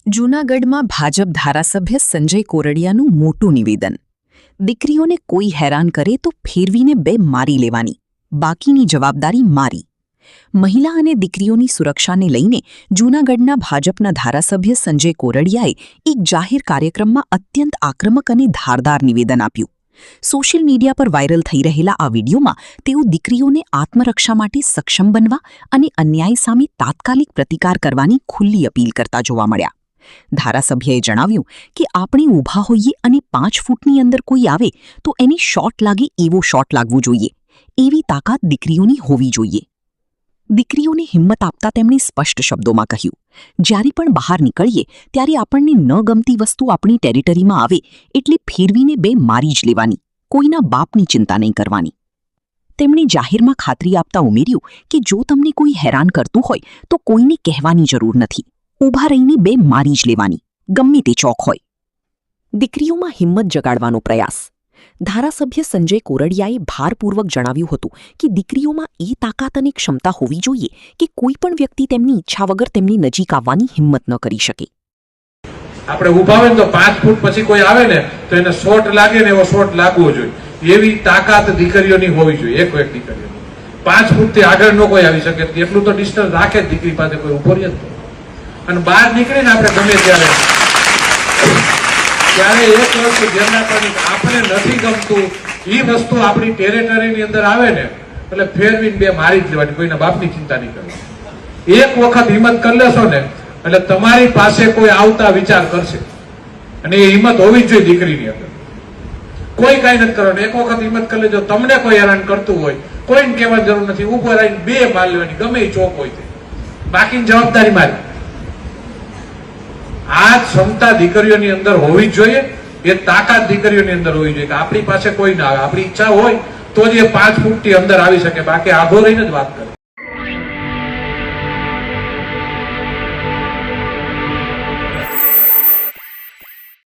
જૂનાગઢમાં ભાજપ ધારાસભ્ય સંજય કોરડિયાનું મોટું નિવેદન. દીકરીઓને કોઈ હેરાન કરે તો ફેરવીને બે મારી લેવાની, બાકીની જવાબદારી મારી. મહિલા અને દીકરીઓની સુરક્ષાને લઈને જૂનાગઢના ભાજપના ધારાસભ્ય સંજય કોરડિયાએ એક જાહેર કાર્યક્રમમાં અત્યંત આક્રમક અને ધારદાર નિવેદન આપ્યું. સોશિયલ મીડિયા પર વાયરલ થઈ રહેલા આ વિડીયોમાં તેઓ દીકરીઓને આત્મરક્ષા માટે સક્ષમ બનવા અને અન્યાય સામે તાત્કાલિક પ્રતિકાર કરવાની ખુલ્લી અપીલ કરતા જોવા મળ્યા. ધારાસભ્યએ જણાવ્યું કે આપણે ઊભા હોઈએ અને 5 ફૂટની અંદર કોઈ આવે તો એની શોટ લાગે એવો શોટ લાગવું જોઈએ. એવી તાકાત દીકરીઓની હોવી જોઈએ. દીકરીઓને હિંમત આપતા તેમણે સ્પષ્ટ શબ્દોમાં કહ્યું, જ્યારે પણ બહાર નીકળીએ ત્યારે આપણને ન ગમતી વસ્તુ આપણી ટેરિટરીમાં આવે એટલે ફેરવીને બે મારી જ લેવાની, કોઈના બાપની ચિંતા નહીં કરવાની. તેમણે જાહેરમાં ખાતરી આપતા ઉમેર્યું કે જો તમને કોઈ હેરાન કરતું હોય તો કોઈને કહેવાની જરૂર નથી, ઊભા રહીને બે મારી જ લેવાની, ગમે તે ચોક હોય. દીકરીઓમાં હિંમત જગાડવાનો પ્રયાસ. ધારાસભ્ય સંજય કોરડિયાએ ભારપૂર્વક જણાવ્યું હતું કે દીકરીઓમાં એ તાકાત અને ક્ષમતા હોવી જોઈએ કે કોઈ પણ વ્યક્તિ તેમની ઈચ્છા વગર તેમની નજીક આવવાની હિંમત ન કરી શકે. આપણે ઊભા હોય તો 5 ફૂટ પછી કોઈ આવે ને તો એને શોટ લાગે ને એવો શોટ લાગવો જોઈએ. એવી તાકાત દીકરીઓની હોવી જોઈએ. એક દીકરીઓની 5 ફૂટથી આગળ ન કોઈ આવી શકે, એટલું તો ડિસ્ટન્સ રાખે જ દીકરી પાસે કોઈ ઉભો રહે તો. અને બહાર નીકળીને આપણે ગમે ત્યારે એક વસ્તુ ધ્યાન રાખવાની, આપણે નથી ગમતું એ વસ્તુ આપણી ટેરેટરીની અંદર આવે ને એટલે ફેરવીને બે મારી જ લેવાની, કોઈના બાપની ચિંતા નહીં કરવાની. એક વખત હિંમત કરી લેશો ને એટલે તમારી પાસે કોઈ આવતા વિચાર કરશે, અને એ હિંમત હોવી જ જોઈએ દીકરીની અંદર. કોઈ કાંઈ નથી કરવાનું, એક વખત હિંમત કરી લેજો. તમને કોઈ હેરાન કરતું હોય કોઈને કહેવાની જરૂર નથી, ઉપર આવીને બે માર લેવાની, ગમે એ ચોક હોય તે, બાકીની જવાબદારી મારી. આ ક્ષમતા દીકરીઓની અંદર હોવી જોઈએ, એ તાકાત દીકરીઓની અંદર હોવી જોઈએ કે આપણી પાસે કોઈ ના આવે, આપણી ઈચ્છા હોય તો જ એ 5 ફૂટથી અંદર આવી શકે, બાકી આઘો રહીને જ વાત કરે.